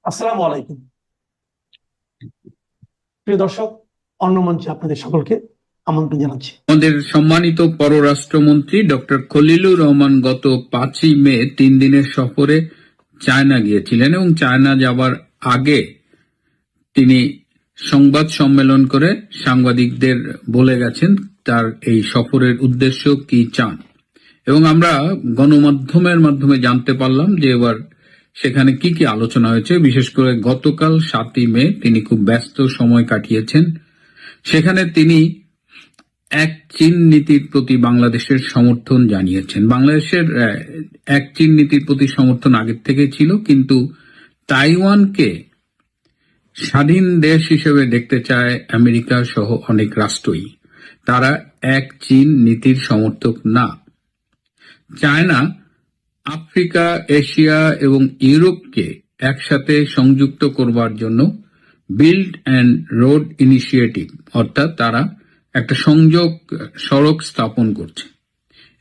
আসসালামু আলাইকুম প্রিয় দর্শক, অন্য মঞ্চে আপনাদের সকলকে আমন্ত্রণ জানাচ্ছি। আমাদের সম্মানিত পররাষ্ট্রমন্ত্রী ডক্টর খলিলুর রহমান গত 5ই মে 3 দিনের সফরে চায়না গিয়েছিলেন এবং চায়না যাবার আগে তিনি সংবাদ সম্মেলন করে সাংবাদিকদের বলে গেছেন তার এই সফরের উদ্দেশ্য কি চান। এবং আমরা গণমাধ্যমের মাধ্যমে জানতে পারলাম যে এবার সেখানে কি কি আলোচনা হয়েছে। বিশেষ করে গতকাল 7ই মে তিনি খুব ব্যস্ত সময় কাটিয়েছেন। সেখানে তিনি এক চীন নীতির প্রতি বাংলাদেশের সমর্থন জানিয়েছেন। বাংলাদেশের এক চীন নীতির প্রতি সমর্থন আগের থেকে ছিল, কিন্তু তাইওয়ানকে স্বাধীন দেশ হিসেবে দেখতে চায় আমেরিকা সহ অনেক রাষ্ট্রই। তারা এক চীন নীতির সমর্থক না। চায়না আফ্রিকা, এশিয়া এবং ইউরোপকে একসাথে সংযুক্ত করবার জন্য বিল্ড অ্যান্ড রোড ইনিশিয়েটিভ অর্থাৎ তারা একটা সংযোগ সড়ক স্থাপন করছে।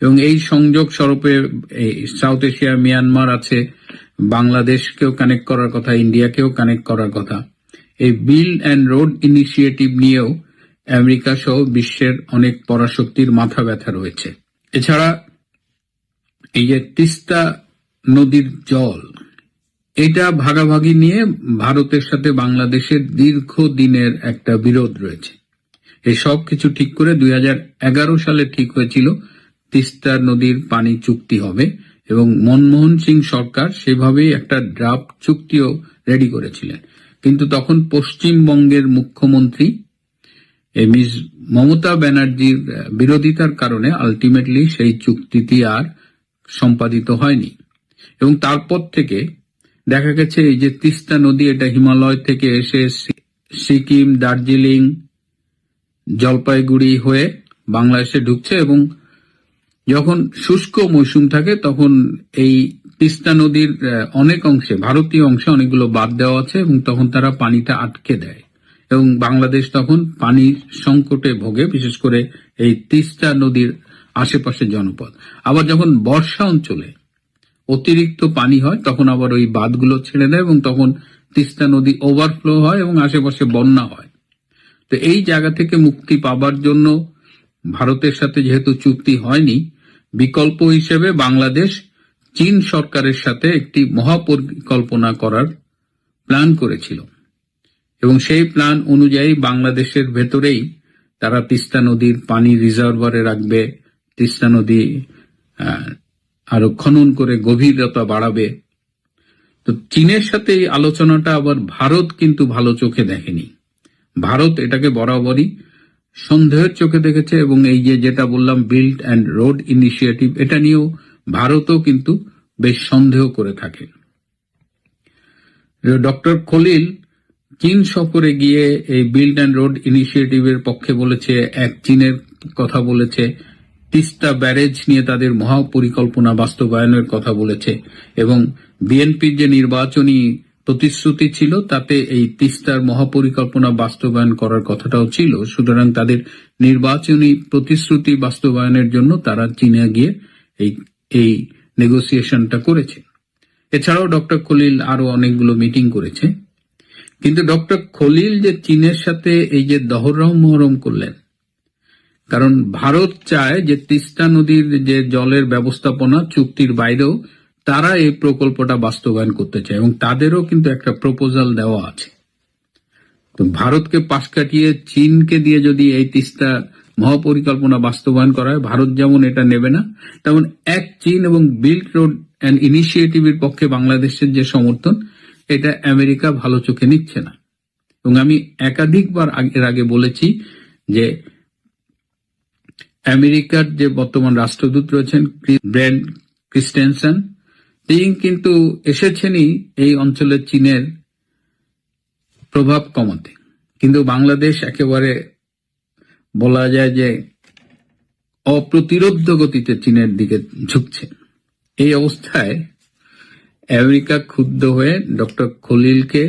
এবং এই সংযোগ সড়কে সাউথ এশিয়া, মিয়ানমার আছে, বাংলাদেশকেও কানেক্ট করার কথা, ইন্ডিয়াকেও কানেক্ট করার কথা। এই বিল্ড অ্যান্ড রোড ইনিশিয়েটিভ নিয়েও আমেরিকা সহ বিশ্বের অনেক পরাশক্তির মাথা ব্যথা রয়েছে। এছাড়া এই যে তিস্তা নদীর জল, এটা ভাগাভাগি নিয়ে ভারতের সাথে বাংলাদেশের দীর্ঘদিনের একটা বিরোধ রয়েছে। এই সব কিছু ঠিক করে 2011 সালে ঠিক হয়েছিল তিস্তা নদীর পানি চুক্তি হবে এবং মনমোহন সিং সরকার সেভাবেই একটা ড্রাফট চুক্তিও রেডি করেছিলেন। কিন্তু তখন পশ্চিমবঙ্গের মুখ্যমন্ত্রী মিস মমতা ব্যানার্জির বিরোধিতার কারণে আলটিমেটলি সেই চুক্তিটি আর সম্পাদিত হয়নি। এবং তারপর থেকে দেখা গেছে এই যে তিস্তা নদী, এটা হিমালয় থেকে এসে সিকিম, দার্জিলিং, জলপাইগুড়ি হয়ে বাংলাদেশে ঢুকছে এবং যখন শুষ্ক মৌসুম থাকে তখন এই তিস্তা নদীর অনেক অংশে, ভারতীয় অংশে অনেকগুলো বাদ দেওয়া আছে এবং তখন তারা পানিটা আটকে দেয় এবং বাংলাদেশ তখন পানির সংকটে ভোগে, বিশেষ করে এই তিস্তা নদীর আশেপাশে জনপদ। আবার যখন বর্ষা অঞ্চলে অতিরিক্ত পানি হয় তখন আবার ওই বাঁধগুলো ছেড়ে দেয় এবং তখন তিস্তা নদী ওভারফ্লো হয় এবং আশেপাশে বন্যা হয়। তো এই জায়গা থেকে মুক্তি পাবার জন্য ভারতের সাথে যেহেতু চুক্তি হয়নি, বিকল্প হিসেবে বাংলাদেশ চীন সরকারের সাথে একটি মহাপরিকল্পনা করার প্ল্যান করেছিল এবং সেই প্ল্যান অনুযায়ী বাংলাদেশের ভেতরেই তারা তিস্তা নদীর পানি রিজার্ভারে রাখবে, তিস্তা নদী আরো খনন করে গভীরতা বাড়াবে। তো চীনের সাথে এই আলোচনাটা আবার ভারত কিন্তু ভালো চোখে দেখেনি। ভারত এটাকে বরাবরই সন্দেহের চোখে দেখেছে এবং এই যে যেটা বললাম বিল্ড অ্যান্ড রোড ইনিশিয়েটিভ, এটা নিয়েও ভারতও কিন্তু বেশ সন্দেহ করে থাকে। ডক্টর খলিল চীন সফরে গিয়ে এই বিল্ড অ্যান্ড রোড ইনিশিয়েটিভের পক্ষে বলেছে, এক চীনের কথা বলেছে, তিস্তা ব্যারেজ নিয়ে তাদের মহাপরিকল্পনা বাস্তবায়নের কথা বলেছে এবং বিএনপির যে নির্বাচনী প্রতিশ্রুতি ছিল তাতে এই তিস্তার মহাপরিকল্পনা বাস্তবায়ন করার কথাটাও ছিল। সুতরাং তাদের নির্বাচনী প্রতিশ্রুতি বাস্তবায়নের জন্য তারা চীনে গিয়ে এই নেগোসিয়েশনটা করেছে। এছাড়াও ডক্টর খলিল আরো অনেকগুলো মিটিং করেছে। কিন্তু ডক্টর খলিল যে চীনের সাথে এই যে দহরম মহরম করলেন, কারণ ভারত চায় যে তিস্তা নদীর যে জলের ব্যবস্থাপনা চুক্তির বাইরেও তারা এই প্রকল্পটা বাস্তবায়ন করতে চায় এবং তাদেরও কিন্তু একটা প্রপোজাল দেওয়া আছে। তো ভারতকে পাশ কাটিয়ে চীনকে দিয়ে যদি এই তিস্তা মহাপরিকল্পনা বাস্তবায়ন করা হয়, ভারত যেমন এটা নেবে না, তেমন এক চীন এবং বিল্ড রোড অ্যান্ড ইনিশিয়েটিভের পক্ষে বাংলাদেশের যে সমর্থন, এটা আমেরিকা ভালো চোখে নিচ্ছে না। এবং আমি একাধিকবার এর আগে বলেছি যে আমেরিকার যে বর্তমান রাষ্ট্রদূত রয়েছেন ব্রেন্ট ক্রিস্টেনসন, তিনি কিন্তু এসেছেনই এই অঞ্চলে চীনের প্রভাব কমাতে, কিন্তু বাংলাদেশ একেবারে বলা যায় যে অপ্রতিরোধ্য গতিতে চীনের দিকে ঝুঁকছে। এই অবস্থায় আমেরিকা ক্ষুব্ধ হয়ে ডক্টর খলিলকে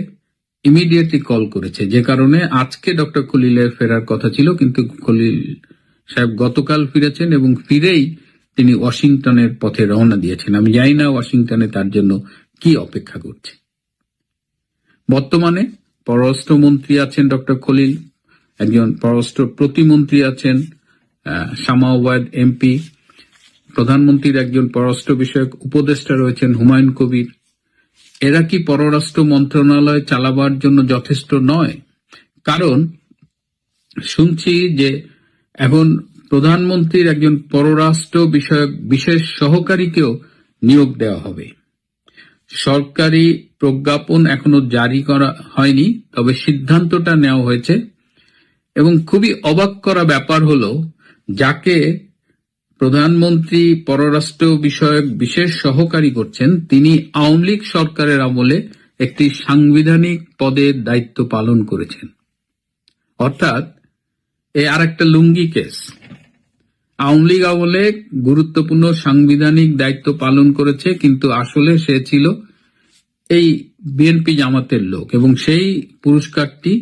ইমিডিয়েটলি কল করেছে, যে কারণে আজকে ডক্টর খলিলের ফেরার কথা ছিল, কিন্তু খলিল সাহেব গতকাল ফিরেছেন এবং ফিরেই তিনি ওয়াশিংটনের পথে রওনা দিয়েছেন। আমি জানি না ওয়াশিংটনে তার জন্য কি অপেক্ষা করছে। বর্তমানে পররাষ্ট্রমন্ত্রী আছেন ডক্টর খলিল, একজন পররাষ্ট্র প্রতিমন্ত্রী আছেন শামা ওবায়দ এমপি, প্রধানমন্ত্রীর একজন পররাষ্ট্র বিষয়ক উপদেষ্টা রয়েছেন হুমায়ুন কবির। এরা কি পররাষ্ট্র মন্ত্রণালয় চালাবার জন্য যথেষ্ট নয়? কারণ শুনছি যে এখন প্রধানমন্ত্রীর একজন পররাষ্ট্র বিষয়ক বিশেষ সহকারীকেও নিয়োগ দেওয়া হবে। সরকারি প্রজ্ঞাপন এখনো জারি করা হয়নি, তবে সিদ্ধান্তটা নেওয়া হয়েছে। এবং খুবই অবাক করা ব্যাপার হলো, যাকে প্রধানমন্ত্রী পররাষ্ট্র বিষয়ক বিশেষ সহকারী করছেন, তিনি আওয়ামী লীগ সরকারের আমলে একটি সাংবিধানিক পদের দায়িত্ব পালন করেছেন। অর্থাৎ আর একটা লুঙ্গি কেস। আওয়ামী লীগ আমলে গুরুত্বপূর্ণ সাংবিধানিক দায়িত্ব পালন করেছে, কিন্তু আসলে সে ছিল এই বিএনপি জামাতের লোক, এবং সেই পুরস্কারটি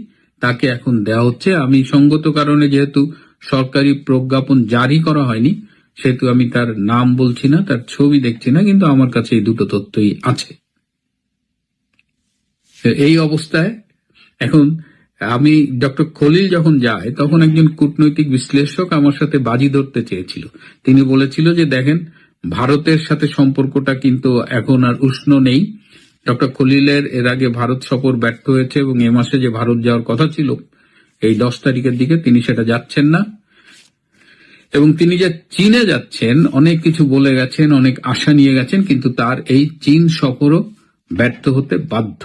তাকে এখন দেওয়া হচ্ছে। আমি সঙ্গত কারণে, যেহেতু সরকারি প্রজ্ঞাপন জারি করা হয়নি, সেহেতু আমি তার নাম বলছি না, তার ছবি দেখছি না, কিন্তু আমার কাছে এই দুটো তথ্যই আছে। এই অবস্থায় এখন আমি ডক্টর খলিল যখন যায়, তখন একজন কূটনৈতিক বিশ্লেষক আমার সাথে বাজি ধরতে চেয়েছিল। তিনি বলেছিল যে দেখেন, ভারতের সাথে সম্পর্কটা কিন্তু এখন আর উষ্ণ নেই। ডক্টর খলিলের এর আগে ভারত সফর ব্যর্থ হয়েছে, এবং এ মাসে যে ভারত যাওয়ার কথা ছিল এই 10 তারিখের দিকে, তিনি সেটা যাচ্ছেন না। এবং তিনি যে চীনে যাচ্ছেন, অনেক কিছু বলে গেছেন, অনেক আশা নিয়ে গেছেন, কিন্তু তার এই চীন সফরও ব্যর্থ হতে বাধ্য।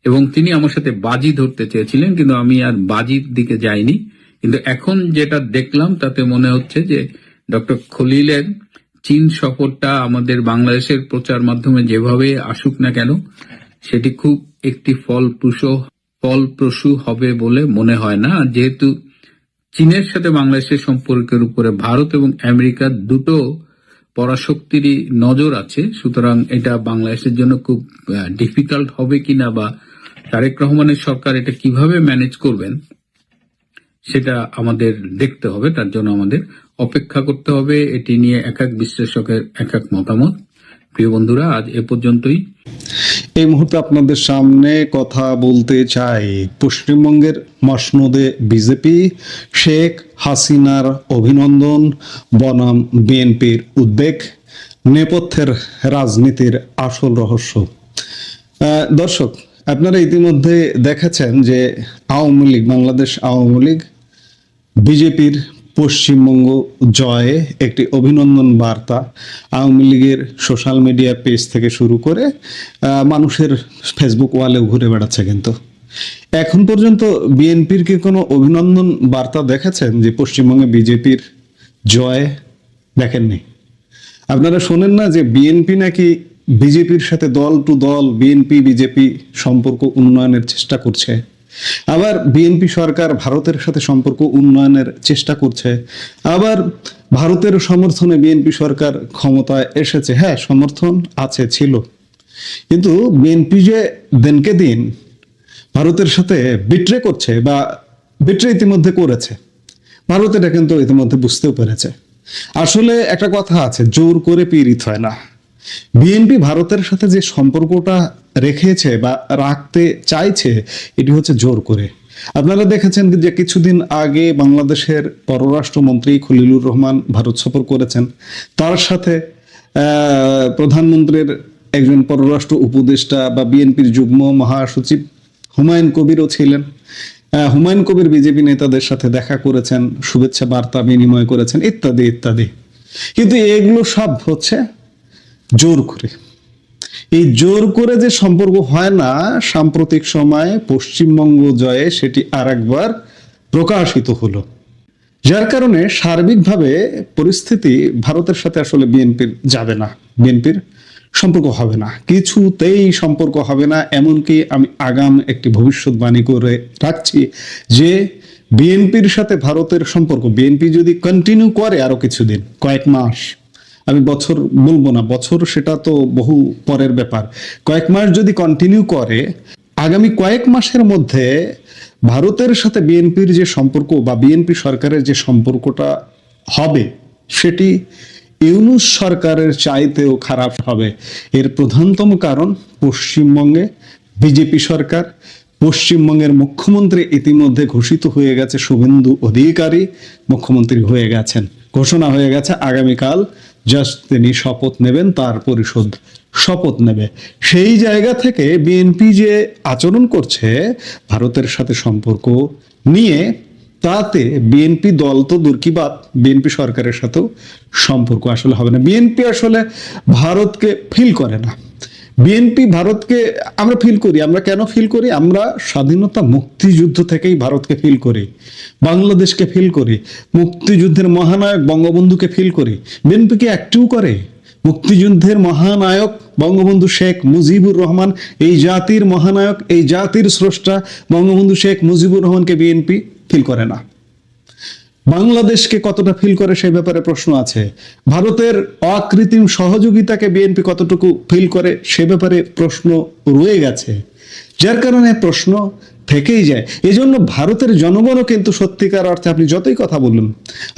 এবং তিনি আমার সাথে বাজি ধরতে চেয়েছিলেন, কিন্তু আমি আর বাজির দিকে যাইনি। কিন্তু এখন যেটা দেখলাম, তাতে মনে হচ্ছে যে ডক্টর খলিলের চীন সফরটা আমাদের বাংলাদেশের প্রচার মাধ্যমে যেভাবে আসুক না কেন, সেটি খুব একটি ফলপ্রসূ হবে বলে মনে হয় না। যেহেতু চীনের সাথে বাংলাদেশের সম্পর্কের উপরে ভারত এবং আমেরিকার দুটো পরাশক্তিরই নজর আছে, সুতরাং এটা বাংলাদেশের জন্য খুব ডিফিকাল্ট হবে কিনা, বা তারেক রহমানের সরকার এটা কিভাবে ম্যানেজ করবেন, সেটা আমাদের দেখতে হবে। তার জন্য আমাদের অপেক্ষা করতে হবে। এটি নিয়ে এক এক বিশ্লেষকের এক এক মতামত। প্রিয় বন্ধুরা, আজ এ পর্যন্তই। এই মুহূর্তে আপনাদের সামনে কথা বলতে চাই পশ্চিমবঙ্গের মসনদে বিজেপি, শেখ হাসিনার অভিনন্দন বনাম বিএনপির উদ্বেগ, নেপথ্যের রাজনীতির আসল রহস্য। দর্শক, আপনারা ইতিমধ্যে দেখেছেন যে আওয়ামী লীগ, বাংলাদেশ আওয়ামী লীগ বিজেপির পশ্চিমবঙ্গ জয়ে একটি অভিনন্দন বার্তা আওয়ামী লীগের সোশ্যাল মিডিয়া পেজ থেকে শুরু করে মানুষের ফেসবুক ওয়ালেও ঘুরে বেড়াচ্ছে। কিন্তু এখন পর্যন্ত বিএনপির কি কোনো অভিনন্দন বার্তা দেখেছেন যে পশ্চিমবঙ্গে বিজেপির জয়? দেখেননি। আপনারা শোনেন না যে বিএনপি নাকি বিজেপির সাথে দল টু দল বিএনপি বিজেপি সম্পর্ক উন্নয়নের চেষ্টা করছে। আবার বিএনপি সরকার ভারতের সাথে সম্পর্ক উন্নয়নের চেষ্টা করছে। আবার ভারতের সমর্থনে বিএনপি সরকার ক্ষমতায় এসেছে। হ্যাঁ, সমর্থন আছে, ছিল, কিন্তু বিএনপি যে দিনকে দিন ভারতের সাথে বিট্রে করছে, বা বিট্রে ইতিমধ্যে করেছে, ভারত এটা কিন্তু ইতিমধ্যে বুঝতেও পেরেছে। আসলে একটা কথা আছে, জোর করে পীড়িত হয় না। বিএনপি ভারতের সাথে যে সম্পর্কটা রেখেছে বা রাখতে চাইছে, এটি হচ্ছে জোর করে। আপনারা দেখেছেন যে কিছুদিন আগে বাংলাদেশের পররাষ্ট্রমন্ত্রী খলিলুর রহমান ভারত সফর করেছেন। তার সাথে প্রধানমন্ত্রীর একজন পররাষ্ট্র উপদেষ্টা বা বিএনপির যুগ্ম মহাসচিব হুমায়ুন কবিরও ছিলেন। হুমায়ুন কবির বিজেপি নেতাদের সাথে দেখা করেছেন, শুভেচ্ছা বার্তা বিনিময় করেছেন, ইত্যাদি ইত্যাদি। কিন্তু এগুলো সব হচ্ছে জোর করে। এই জোর করে যে সম্পর্ক হয় না, সাম্প্রতিক সময়ে পশ্চিমবঙ্গ জয়ে সেটি আরেকবার প্রকাশিত হলো। যার কারণে সার্বিকভাবে পরিস্থিতি ভারতের সাথে আসলে বিএনপির যাবে না, বিএনপির সম্পর্ক হবে না, কিছুতেই সম্পর্ক হবে না। এমনকি আমি আগাম একটি ভবিষ্যৎবাণী করে রাখছি যে বিএনপির সাথে ভারতের সম্পর্ক বিএনপি যদি কন্টিনিউ করে আরো কিছুদিন, কয়েক মাস, আমি বছর বলবো না, বছর সেটা তো বহু পরের ব্যাপার, কয়েক মাস যদি কন্টিনিউ করে, আগামী কয়েক মাসের মধ্যে ভারতের সাথে বিএনপির যে সম্পর্ক বা বিএনপি সরকারের যে সম্পর্কটা হবে, সেটি ইউনূস সরকারের চাইতেও খারাপ হবে। এর প্রধানতম কারণ পশ্চিমবঙ্গে বিজেপি সরকার। পশ্চিমবঙ্গের মুখ্যমন্ত্রী ইতিমধ্যে ঘোষিত হয়ে গেছে, শুভেন্দু অধিকারী মুখ্যমন্ত্রী হয়ে গেছেন, ঘোষণা হয়ে গেছে আগামীকাল জাস্ট তিনি শপথ নেবেন, তার পরিষদ শপথ নেবে। সেই জায়গা থেকে বিএনপি যে আচরণ করছে ভারতের সাথে সম্পর্ক নিয়ে, তাতে বিএনপি দল তো দূর কি বাদ, বিএনপি সরকারের সাথেও সম্পর্ক আসলে হবে না। বিএনপি আসলে ভারতকে ফিল করে না। বিএনপি ভারতকে আমরা ফিল করি। আমরা কেন ফিল করি? আমরা স্বাধীনতা মুক্তিযুদ্ধ থেকেই ভারতকে ফিল করি, বাংলাদেশকে ফিল করি, মুক্তিযুদ্ধের মহানায়ক বঙ্গবন্ধুকে ফিল করি। বিএনপি কি একটু করে? মুক্তিযুদ্ধের মহানায়ক বঙ্গবন্ধু শেখ মুজিবুর রহমান, এই জাতির মহানায়ক, এই জাতির স্রষ্টা বঙ্গবন্ধু শেখ মুজিবুর রহমানকে বিএনপি ফিল করে না। বাংলাদেশকে কতটা ফিল করে সে ব্যাপারে প্রশ্ন আছে। ভারতের অকৃত্রিম সহযোগিতাকে বিএনপি কতটুকু ফিল করে সে ব্যাপারে প্রশ্ন রয়ে গেছে, যার কারণে প্রশ্ন থেকেই যায়। এই জন্য ভারতের জনগণও কিন্তু সত্যিকার অর্থে, আপনি যতই কথা বলুন,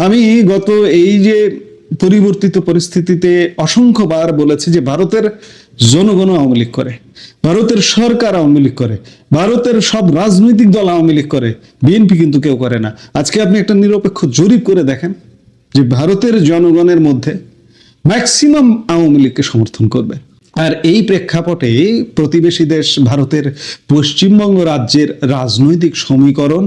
আমি গত এই যে পরিবর্তিত পরিস্থিতিতে অসংখ্যবার বলেছি যে ভারতের জনগণ আওয়ামী লীগ করে, ভারতের সরকার আওয়ামী লীগ করে, ভারতের সব রাজনৈতিক দল আওয়ামী লীগ করে, বিএনপি কিন্তু কেউ করে না। আজকে আপনি একটা নিরপেক্ষ জরিপ করে দেখেন যে ভারতের জনগণের মধ্যে ম্যাক্সিমাম আওয়ামী লীগকে সমর্থন করবে। আর এই প্রেক্ষাপটে প্রতিবেশী দেশ ভারতের পশ্চিমবঙ্গ রাজ্যের রাজনৈতিক সমীকরণ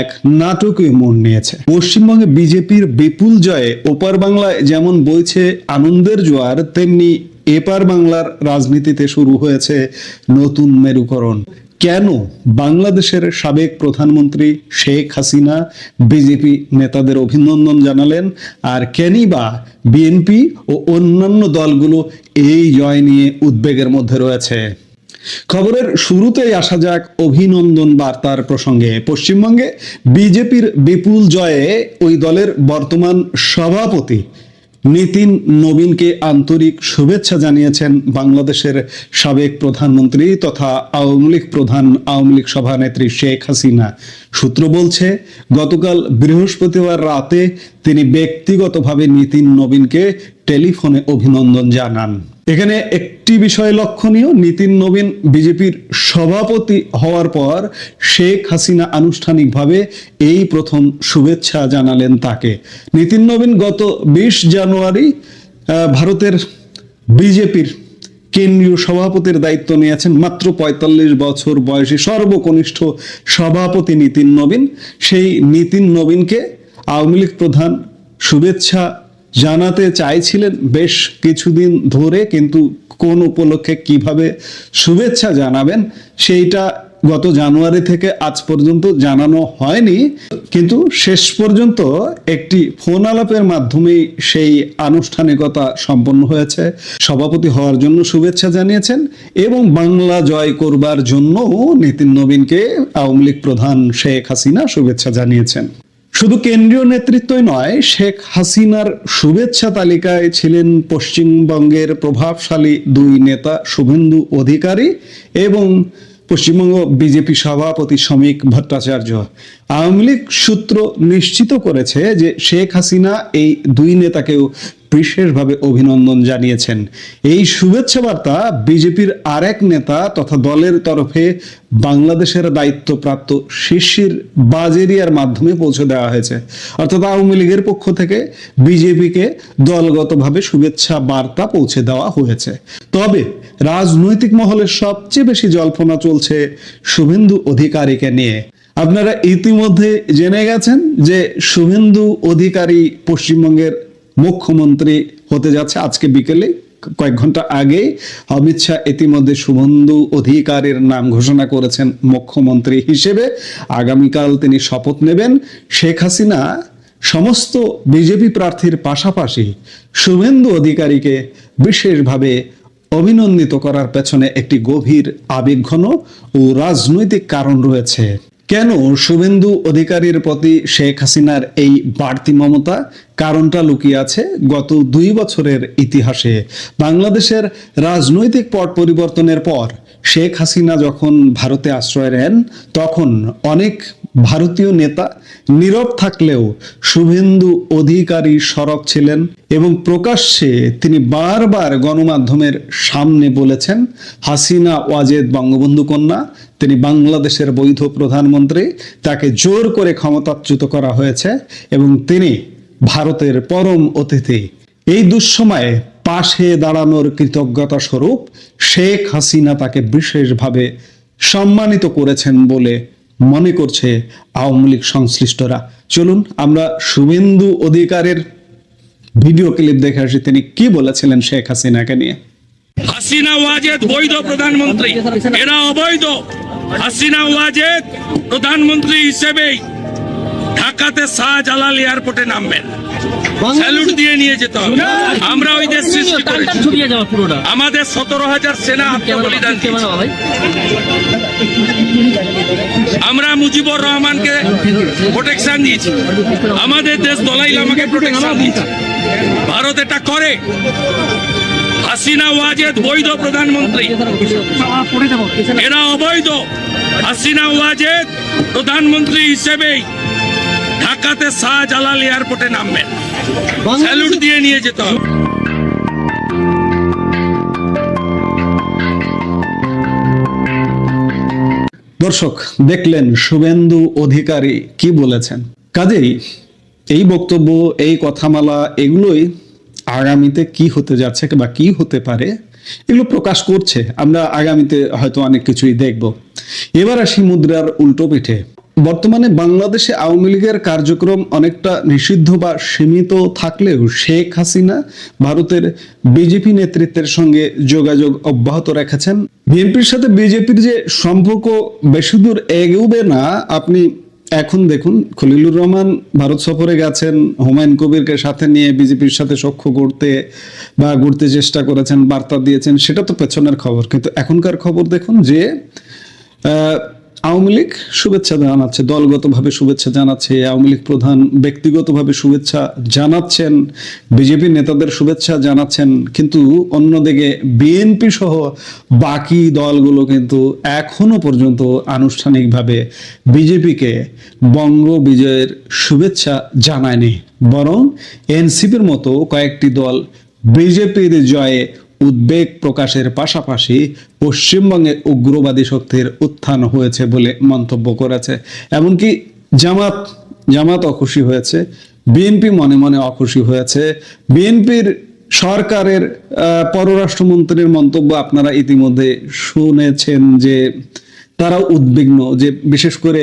এক নাটকীয় মোড় নিয়েছে। পশ্চিমবঙ্গে বিজেপির বিপুল জয়ে ওপার বাংলায় যেমন বইছে আনন্দের জোয়ার, তেমনি এপার বাংলার রাজনীতিতে শুরু হয়েছে নতুন মেরুকরণ। কেন বাংলাদেশের সাবেক প্রধানমন্ত্রী শেখ হাসিনা বিজেপি নেতাদের অভিনন্দন জানালেন, আর কেনই বা বিএনপি ও অন্যান্য দলগুলো এই জয় নিয়ে উদ্বেগের মধ্যে রয়েছে? খবরের শুরুতেই আসা যাক অভিনন্দন বার্তার প্রসঙ্গে। পশ্চিমবঙ্গে বিজেপির বিপুল জয়ে ওই দলের বর্তমান সভাপতি নীতিন নবীনকে আন্তরিক শুভেচ্ছা জানিয়েছেন বাংলাদেশের সাবেক প্রধানমন্ত্রী তথা আওয়ামী লীগ প্রধান, আওয়ামী লীগ সভানেত্রী শেখ হাসিনা। সূত্র বলছে গতকাল বৃহস্পতিবার রাতে তিনি ব্যক্তিগতভাবে নীতিন নবীনকে টেলিফোনে অভিনন্দন জানান। এখানে একটি বিষয় লক্ষণীয়, নীতিন নবীন বিজেপির সভাপতি হওয়ার পর শেখ হাসিনা আনুষ্ঠানিকভাবে এই প্রথম শুভেচ্ছা জানালেন তাকে। নীতিন নবীন গত 20 জানুয়ারি ভারতের বিজেপির কেন্দ্রীয় সভাপতির দায়িত্ব নিয়েছেন। মাত্র 45 বছর বয়সী সর্বকনিষ্ঠ সভাপতি নীতিন নবীন। সেই নীতিন নবীনকে আওয়ামী লীগ প্রধান শুভেচ্ছা জানাতে চাইছিলেন বেশ কিছুদিন ধরে, কিন্তু কোন উপলক্ষে কিভাবে শুভেচ্ছা জানাবেন সেইটা গত জানুয়ারি থেকে আজ পর্যন্ত জানানো হয়নি। কিন্তু শেষ পর্যন্ত একটি ফোন আলাপের মাধ্যমেই সেই আনুষ্ঠানিকতা সম্পন্ন হয়েছে। সভাপতি হওয়ার জন্য শুভেচ্ছা জানিয়েছেন এবং বাংলা জয় করবার জন্য নীতিন নবীনকে আওয়ামী লীগ প্রধান শেখ হাসিনা শুভেচ্ছা জানিয়েছেন। শুধু কেন্দ্রীয় নেতৃত্বই নয়, শেখ হাসিনার শুভেচ্ছা তালিকায় ছিলেন পশ্চিমবঙ্গের প্রভাবশালী দুই নেতা শুভেন্দু অধিকারী এবং পশ্চিমবঙ্গ বিজেপি সভাপতি শ্রমিক ভট্টাচার্য। আওয়ামী লীগ সূত্র নিশ্চিত করেছে যে শেখ হাসিনা এই দুই নেতাকেও বিশেষভাবে অভিনন্দন জানিয়েছেন। এই শুভেচ্ছা বার্তা বিজেপির আরেক নেতা তথা দলের তরফে বাংলাদেশের দায়িত্বপ্রাপ্ত শিশির বাজেরিয়ার মাধ্যমে পৌঁছে দেওয়া হয়েছে। অর্থাৎ আওয়ামী লীগের পক্ষ থেকে বিজেপিকে দলগতভাবে শুভেচ্ছা বার্তা পৌঁছে দেওয়া হয়েছে। তবে রাজনৈতিক মহলের সবচেয়ে বেশি জল্পনা চলছে শুভেন্দু অধিকারীকে নিয়ে। আপনারা ইতিমধ্যে জেনে গেছেন যে শুভেন্দু অধিকারী পশ্চিমবঙ্গের মুখ্যমন্ত্রী হতে যাচ্ছে। আজকে বিকেলে কয়েক ঘন্টা আগে অমিত শাহ ইতিমধ্যে শুভেন্দু অধিকারীর নাম ঘোষণা করেছেন মুখ্যমন্ত্রী হিসেবে। আগামীকাল তিনি শপথ নেবেন। শেখ হাসিনা সমস্ত বিজেপি প্রার্থীর পাশাপাশি শুভেন্দু অধিকারীকে বিশেষভাবে অভিনন্দিত করার পেছনে একটি গভীর আবেগঘন ও রাজনৈতিক কারণ রয়েছে। কেন শুভেন্দু অধিকারীর প্রতি শেখ হাসিনার এই বাড়তি মমতা? কারণটা লুকিয়ে আছে গত 2 বছরের ইতিহাসে। বাংলাদেশের রাজনৈতিক পট পরিবর্তনের পর শেখ হাসিনা যখন ভারতে আশ্রয় নেন, তখন অনেক ভারতীয় নেতা নীরব থাকলেও শুভেন্দু অধিকারী সরব ছিলেন এবং প্রকাশ্যে তিনি বারবার গণমাধ্যমের সামনে বলেছেন হাসিনা ওয়াজেদ বঙ্গবন্ধু কন্যা, তিনি বাংলাদেশের বৈধ প্রধানমন্ত্রী, তাকে জোর করে ক্ষমতাচ্যুত করা হয়েছে এবং তিনি ভারতের পরম অতিথি। এই দুঃসময়ে পাশে দাঁড়ানোর কৃতজ্ঞতা স্বরূপ শেখ হাসিনা তাকে বিশেষভাবে সম্মানিত করেছেন বলে মনে করছে আওয়ামী লীগ সংশ্লিষ্টরা। চলুন আমরা শুভেন্দু অধিকারের ভিডিও ক্লিপ দেখে আসি তিনি কি বলেছিলেন শেখ হাসিনাকে নিয়ে। হাসিনা ওয়াজেদ বৈধ প্রধানমন্ত্রী, এরা অবৈধ। হাসিনা ওয়াজেদ প্রধানমন্ত্রী হিসেবেই ঢাকাতে শাহজালাল এয়ারপোর্টে নামবেন, স্যালুট দিয়ে নিয়ে যেতে হবে। আমরা ওই দেশ সৃষ্টি করেছি, আমাদের 17,000 সেনা আত্মবলিদান দিয়েছে। আমরা মুজিবুর রহমানকে প্রোটেকশন দিয়েছি, আমাদের দেশ দলাই লামাকে প্রোটেকশন দিয়েছে। ভারত এটা করে। হাসিনা ওয়াজেদ বৈধ প্রধানমন্ত্রী, এরা অবৈধ। হাসিনা ওয়াজেদ প্রধানমন্ত্রী হিসেবেই ঢাকাতে শাহজালাল এয়ারপোর্টে নামবেন, স্যালুট দিয়ে নিয়ে যেতে হবে। দর্শক দেখলেন শুভেন্দু অধিকারী কি বলেছেন। কাজেই এই বক্তব্য, এই কথামালা, এগুলোই আগামীতে কি হতে যাচ্ছে বা কি হতে পারে এগুলো প্রকাশ করছে। আমরা আগামীতে হয়তো অনেক কিছুই দেখব। এবার আসি মুদ্রার উল্টো পিঠে। বর্তমানে বাংলাদেশে আওয়ামী লীগের কার্যক্রম অনেকটা নিষিদ্ধ বা সীমিত থাকলেও শেখ হাসিনা ভারতের বিজেপি নেতৃত্বের সঙ্গে যোগাযোগ অব্যাহত রেখেছেন। বিএনপির সাথে বিজেপির যে সম্পর্ক বেশি দূর এগোবে না, আপনি এখন দেখুন খলিলুর রহমান ভারত সফরে গেছেন, হুমায়ুন কবিরকে সাথে নিয়ে বিজেপির সাথে সখ্য গড়তে চেষ্টা করেছেন, বার্তা দিয়েছেন, সেটা তো পেছনের খবর। কিন্তু এখনকার খবর দেখুন যে আওয়ামী লীগ শুভেচ্ছা জানাচ্ছে, দলগতভাবে শুভেচ্ছা জানাচ্ছে, আওয়ামী লীগ প্রধান ব্যক্তিগতভাবে শুভেচ্ছা জানাচ্ছেন, বিজেপি নেতাদের শুভেচ্ছা জানাচ্ছেন। কিন্তু অন্যদিকে বিএনপি সহ বাকি দলগুলো কিন্তু এখনো পর্যন্ত আনুষ্ঠানিকভাবে বিজেপিকে বঙ্গ বিজয়ের শুভেচ্ছা জানায়নি, বরং এনসিপির মতো কয়েকটি দল বিজেপির জয়ে উদ্বেগ প্রকাশের পাশাপাশি পশ্চিমবঙ্গে উগ্রবাদী শক্তির উত্থান হয়েছে বলে মন্তব্য করেছে। এমনকি জামাত অখুশি হয়েছে, বিএনপি মনে মনে অখুশি হয়েছে। বিএনপির সরকারের পররাষ্ট্রমন্ত্রীর মন্তব্য আপনারা ইতিমধ্যে শুনেছেন যে তারা উদ্বিগ্ন, যে বিশেষ করে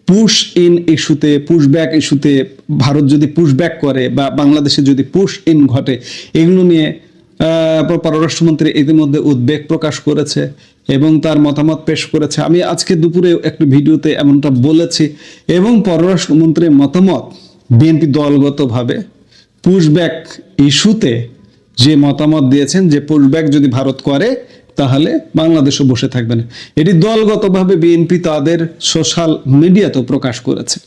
পুশ ইন ইস্যুতে, পুশব্যাক ইস্যুতে ভারত যদি পুশব্যাক করে বা বাংলাদেশে যদি পুশ ইন ঘটে, এগুলো নিয়ে পররাষ্ট্রমন্ত্রী ইতিমধ্যে উদ্বেগ প্রকাশ করেছে এবং তার মতামত পেশ করেছে। আমি আজকে দুপুরে একটি ভিডিওতে এমনটা বলেছি এবং পররাষ্ট্রমন্ত্রীর মতামত বিএনপি দলগতভাবে পুশব্যাক ইস্যুতে যে মতামত দিয়েছেন যে পুশব্যাক যদি ভারত করে তাহলে বাংলাদেশও বসে থাকবে না, এটি দলগতভাবে বিএনপি তাদের সোশ্যাল মিডিয়াতেও প্রকাশ করেছে।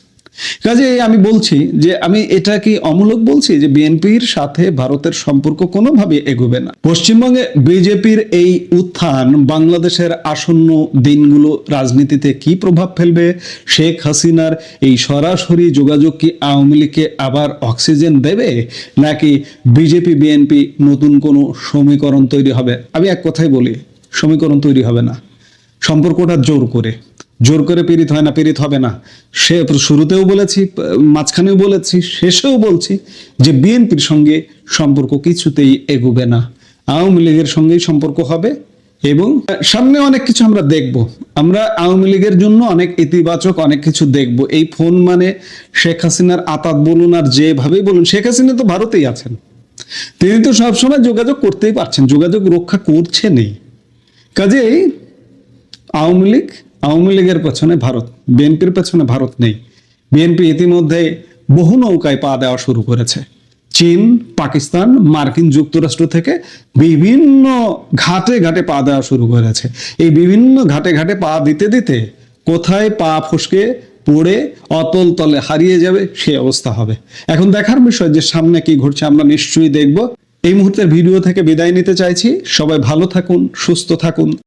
কাজে আমি বলছি যে আমি এটা কি অমূলক বলছি যে বিএনপির সাথে ভারতের সম্পর্ক কোনোভাবে এগোবে না। পশ্চিমবঙ্গে বিজেপির এই উত্থান বাংলাদেশের আসন্ন দিনগুলো রাজনীতিতে কি প্রভাব ফেলবে, শেখ হাসিনার এই সরাসরি যোগাযোগ কি আওয়ামী লীগকে আবার অক্সিজেন দেবে, নাকি বিজেপি বিএনপি নতুন কোনো সমীকরণ তৈরি হবে? আমি এক কথাই বলি, সমীকরণ তৈরি হবে না। সম্পর্কটা জোর করে পীড়িত হয় না, পীড়িত হবে না। সে শুরুতেও বলেছি, মাঝখানেও বলেছি, শেষেও বলছি যে বিএনপির সঙ্গে সম্পর্ক কিছুতেই এগোবে না, আওয়ামী লীগের সঙ্গেই সম্পর্ক হবে এবং সামনে অনেক কিছু আমরা দেখব। আমরা আওয়ামী লীগের জন্য অনেক ইতিবাচক অনেক কিছু দেখব। এই ফোন মানে শেখ হাসিনার আতাত বলুন আর যেভাবেই বলুন, শেখ হাসিনা তো ভারতেই আছেন, তিনি তো সবসময় যোগাযোগ করতেই পারছেন, যোগাযোগ রক্ষা করছেনই। কাজেই আওয়ামী লীগের পেছনে ভারত, বিএনপির পেছনে ভারত নেই। বিএনপি ইতিমধ্যে বহু নৌকায় পা দেওয়া শুরু করেছে। চীন, পাকিস্তান, মার্কিন যুক্তরাষ্ট্র থেকে বিভিন্ন ঘাটে ঘাটে পা দেওয়া শুরু করেছে। এই বিভিন্ন ঘাটে ঘাটে পা দিতে দিতে কোথায় পা ফসকে পড়ে অতল তলে হারিয়ে যাবে সে অবস্থা হবে। এখন দেখার বিষয় যে সামনে কি ঘটছে আমরা নিশ্চয়ই দেখব। এই মুহূর্তের ভিডিও থেকে বিদায় নিতে চাইছি। সবাই ভালো থাকুন, সুস্থ থাকুন।